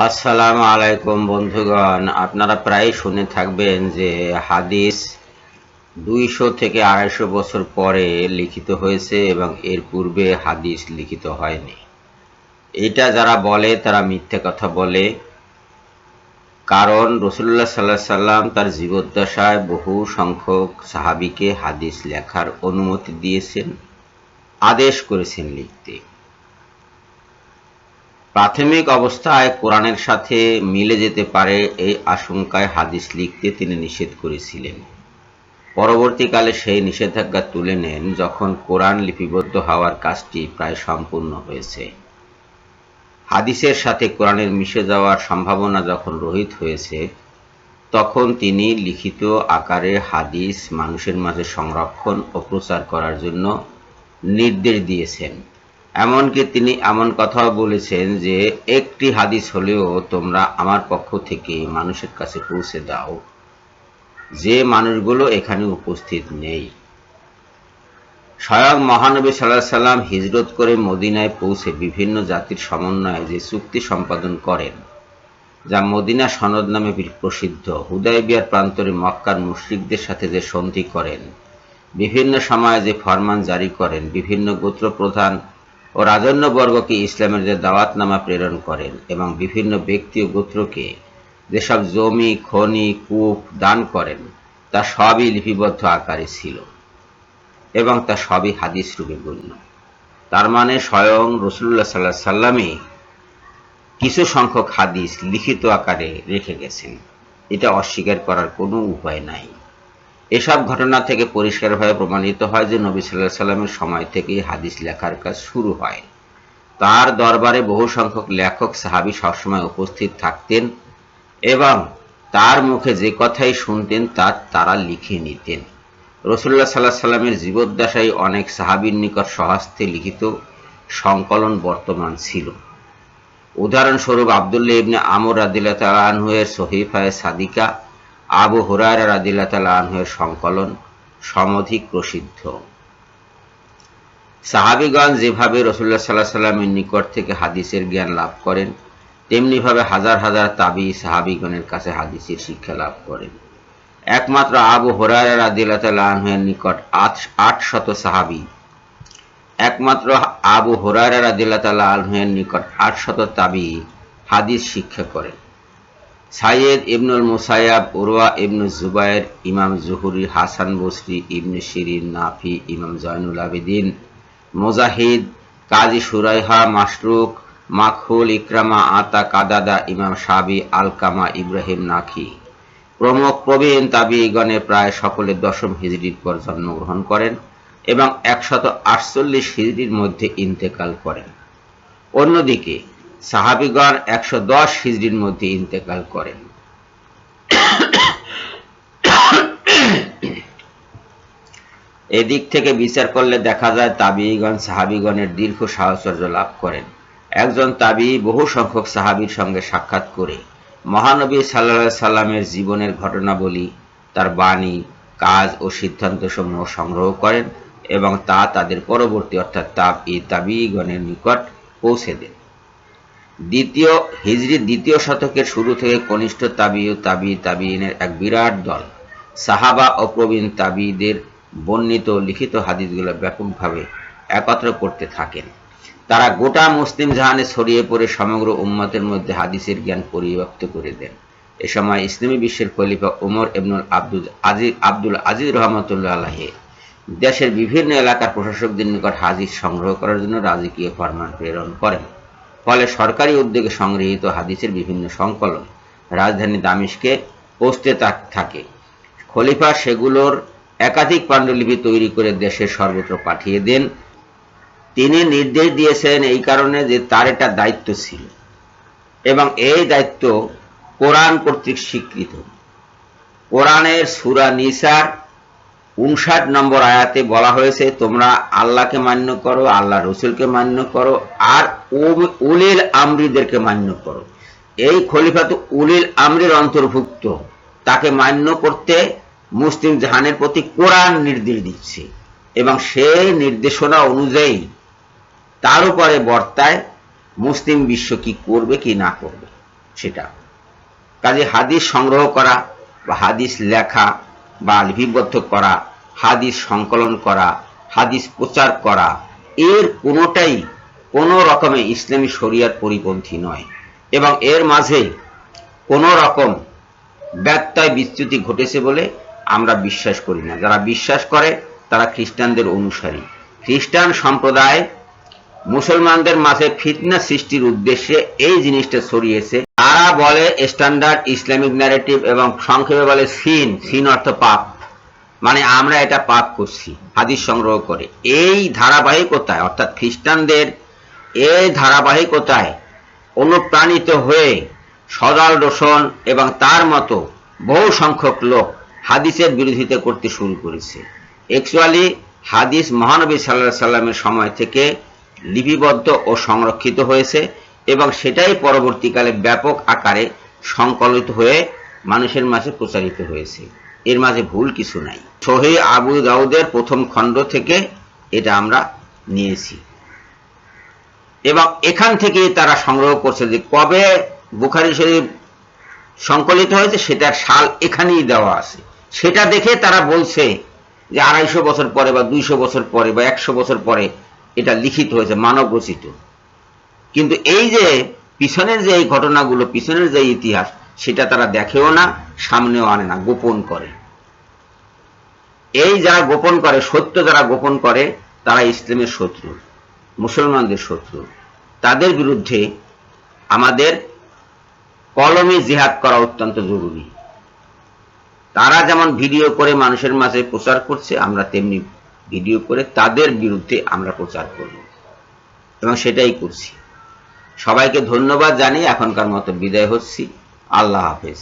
আসসালামু আলাইকুম বন্ধুগণ, আপনারা প্রায় শুনে থাকবেন যে হাদিস 200 থেকে 250 বছর পরে লিখিত হয়েছে এবং এর পূর্বে হাদিস লিখিত হয়নি। এটা যারা বলে তারা মিথ্যে কথা বলে। কারণ রাসূলুল্লাহ সাল্লাল্লাহু আলাইহি সাল্লাম তার জীবদ্দশায় বহু সংখ্যক সাহাবীকে হাদিস লেখার অনুমতি দিয়েছেন, আদেশ করেছেন লিখতে। প্রাথমিক অবস্থায় কোরআনের সাথে মিলে যেতে পারে এই আশঙ্কায় হাদিস লিখতে তিনি নিষেধ করেছিলেন। পরবর্তীকালে সেই নিষেধাজ্ঞা তুলে নেন যখন কোরআন লিপিবদ্ধ হওয়ার কাজটি প্রায় সম্পূর্ণ হয়েছে। হাদিসের সাথে কোরআনের মিশে যাওয়ার সম্ভাবনা যখন রহিত হয়েছে, তখন তিনি লিখিত আকারে হাদিস মানুষের মাঝে সংরক্ষণ ও প্রচার করার জন্য নির্দেশ দিয়েছেন। এমনকি তিনি এমন কথাও বলেছেন যে একটি হাদিস হলেও তোমরা আমার পক্ষ থেকে মানুষের কাছে পৌঁছে দাও, যে মানুষগুলো এখানে উপস্থিত নেই। স্বয়ং মহানবী সাল্লাল্লাহু আলাইহি সাল্লাম হিজরত করে মদিনায় পৌঁছে বিভিন্ন জাতির সমন্বয়ে যে চুক্তি সম্পাদন করেন, যা মদিনা সনদ নামে প্রসিদ্ধ, হুদায়বিয়ার প্রান্তরে মক্কার মুশরিকদের সাথে যে সন্ধি করেন, বিভিন্ন সময়ে যে ফরমান জারি করেন, বিভিন্ন গোত্র প্রধান ও রাজন্যবর্গকে ইসলামের যে দাওয়াতনামা প্রেরণ করেন এবং বিভিন্ন ব্যক্তি ও গোত্রকে যেসব জমি, খনি, কূপ দান করেন, তা সবই লিপিবদ্ধ আকারে ছিল এবং তা সবই হাদিস রূপে গণ্য। তার মানে স্বয়ং রাসূলুল্লাহ সাল্লাল্লাহু আলাইহি সাল্লামই কিছু সংখ্যক হাদিস লিখিত আকারে রেখে গেছেন। এটা অস্বীকার করার কোনো উপায় নাই। এসব ঘটনা থেকে পরিষ্কারভাবে প্রমাণিত হয় যে নবী সাল্লাল্লাহু আলাইহি সাল্লামের সময় থেকেই হাদিস লেখার কাজ শুরু হয়। তার দরবারে বহু সংখ্যক লেখক সাহাবী সবসময় উপস্থিত থাকতেন এবং তার মুখে যে কথাই শুনতেন তা তারা লিখে নিতেন। রাসূলুল্লাহ সাল্লাল্লাহু আলাইহি সাল্লামের জীবদ্দশায় অনেক সাহাবীর নিকট স্বহস্তে লিখিত সংকলন বর্তমান ছিল। উদাহরণস্বরূপ আব্দুল্লাহ ইবনে আমর রাদিয়াল্লাহু তাআলা আনহু এর সহিফায়ে সাদিকা, আবু হুরায়রা রাদিয়াল্লাহু তাআলা আনহু এর সংকলন সমধিক প্রসিদ্ধ। সাহাবীগণ যেভাবে রাসূলুল্লাহ সাল্লাল্লাহু আলাইহি সাল্লামের নিকট থেকে হাদিসের জ্ঞান লাভ করেন, তেমনিভাবে হাজার হাজার তাবিঈ সাহাবীগণের কাছে হাদিসের শিক্ষা লাভ করেন। একমাত্র আবু হুরায়রা রাদিয়াল্লাহু তাআলা আনহু এর নিকট 800 সাহাবী একমাত্র আবু হুরায়রা রাদিয়াল্লাহু তাআলা আনহু এর নিকট 800 তাবিঈ হাদিস শিক্ষা করেন। সাইয়েদ ইবনুল মুসাইয়াব, উরওয়া ইবনু জুবায়ের, ইমাম জুহরি, হাসান বসরি, ইবনে শিরিন, নাফি, ইমাম জয়নুল আবেদিন, মুজাহিদ, কাজী সুরাইহা, মাশরুক, মাখহুল, ইকরামা, আতা, কাদাদা, ইমাম শাবি, আলকামা, ইব্রাহিম নাখি প্রমুখ প্রবীণ তাবিঈগণের প্রায় সকলে 10ম হিজরির পর জন্মগ্রহণ করেন এবং 148 হিজরির মধ্যে ইন্তেকাল করেন। অন্যদিকে সাহাবীগণ 110 হিজরির মধ্যে ইন্তেকাল করেন। এদিক থেকে বিচার করলে দেখা যায় তাবিঈগণ সাহাবীগণের দীর্ঘ সাহচর্য লাভ করেন। একজন তাবিঈ বহু সংখ্যক সাহাবীর সঙ্গে সাক্ষাৎ করে মহানবী সাল্লাল্লাহু আলাইহি সাল্লামের জীবনের ঘটনাবলী, তার বাণী, কাজ ও সিদ্ধান্তসমূহ সংগ্রহ করেন এবং তা তাদের পরবর্তী অর্থাৎ তাবিঈগণের নিকট পৌঁছে দেন। দ্বিতীয় শতকের শুরু থেকে কনিষ্ঠ তাবিঈ ও তাবিঈনের এক বিরাট দল সাহাবা ও প্রবীণ তাবিঈদের বর্ণিত লিখিত হাদিসগুলো ব্যাপকভাবে একত্র করতে থাকেন। তারা গোটা মুসলিম জাহানে ছড়িয়ে পড়ে সমগ্র উম্মতের মধ্যে হাদিসের জ্ঞান পরিব্যাপ্ত করে দেন। এ সময় ইসলামী বিশ্বের খলিফা ওমর ইবনুল আব্দুল আজিজ রহমতুল্লাহ আলাইহি দেশের বিভিন্ন এলাকার প্রশাসকদের নিকট হাদিস সংগ্রহ করার জন্য রাজকীয় ফরমান প্রেরণ করেন। ফলে সরকারি উদ্যোগে সংগৃহীত হাদিসের বিভিন্ন সংকলন রাজধানী দামেস্কে পৌঁছতে থাকে। খলিফা সেগুলোর একাধিক পাণ্ডুলিপি তৈরি করে দেশের সর্বত্র পাঠিয়ে দেন। তিনি নির্দেশ দিয়েছেন এই কারণে যে তার এটা দায়িত্ব ছিল এবং এই দায়িত্ব কোরআন কর্তৃক স্বীকৃত। কোরআনের সূরা নিসার 59 নম্বর আয়াতে বলা হয়েছে, তোমরা আল্লাহকে মান্য করো, আল্লাহ রসুলকে মান্য করো আর উলিল আমরিদেরকে মান্য করো। এই খলিফা তো উলিল আমরির অন্তর্ভুক্ত, তাকে মান্য করতে মুসলিম জাহানের প্রতি কোরআন নির্দেশ দিচ্ছে এবং সেই নির্দেশনা অনুযায়ী তার উপরে বর্তায় মুসলিম বিশ্ব কি করবে কি না করবে। সেটা। কাজে হাদিস সংগ্রহ করা বা হাদিস লেখা বা লিপিবদ্ধ করা, হাদিস সংকলন করা, হাদিস প্রচার করা, এর কোনোটাই কোনো রকমে ইসলামী শরিয়ার পরিপন্থী নয় এবং এর মাঝে কোনো রকম ব্যত্যয় বিচ্যুতি ঘটেছে বলে আমরা বিশ্বাস করি না। যারা বিশ্বাস করে তারা খ্রিস্টানদের অনুসারী। খ্রিস্টান সম্প্রদায় মুসলমানদের মাঝে ফিতনা সৃষ্টির উদ্দেশ্যে এই জিনিসটা ছড়িয়েছে। তারা বলে স্ট্যান্ডার্ড ইসলামিক ন্যারেটিভ এবং সংক্ষেপে বলে সিন অর্থ পাপ, মানে আমরা এটা পাপ করছি হাদিস সংগ্রহ করে। এই ধারাবাহিকতায় অর্থাৎ খ্রিস্টানদের এই ধারাবাহিকতায় অনুপ্রাণিত হয়ে সজাল রোশন এবং তার মতো বহু সংখ্যক লোক হাদিসের বিরোধিতা করতে শুরু করেছে। অ্যাকচুয়ালি হাদিস মহানবী সাল্লাল্লাহু আলাইহি সাল্লামের সময় থেকে লিপিবদ্ধ ও সংরক্ষিত হয়েছে এবং সেটাই পরবর্তীকালে ব্যাপক আকারে সংকলিত হয়ে মানুষের মাঝে প্রচারিত হয়েছে। এর মাঝে ভুল কিছু নাই। সহিহ আবু দাউদের প্রথম খণ্ড থেকে এটা আমরা নিয়েছি এবং এখান থেকে তারা সংগ্রহ করছে যে কবে বুখারী শরীফ সংকলিত হয়েছে সেটার সাল এখানেই দেওয়া আছে। সেটা দেখে তারা বলছে যে 250 বছর পরে বা 200 বছর পরে বা 100 বছর পরে এটা লিখিত হয়েছে, মানব রচিত। কিন্তু এই যে পিছনের যে এই ঘটনাগুলো, পিছনের যে ইতিহাস, সেটা তারা দেখেও না, সামনেও আনে না, গোপন করে। এই যারা গোপন করে, সত্য যারা গোপন করে, তারা ইসলামের শত্রু, মুসলমানদের শত্রু। তাদের বিরুদ্ধে আমাদের কলমে জিহাদ করা অত্যন্ত জরুরি। তারা যেমন ভিডিও করে মানুষের মাঝে প্রচার করছে, আমরা তেমনি ভিডিও করে তাদের বিরুদ্ধে আমরা প্রচার করব এবং সেটাই করছি। সবাইকে ধন্যবাদ জানিয়ে এখনকার মতো বিদায় হচ্ছি। আল্লাহ হাফেজ।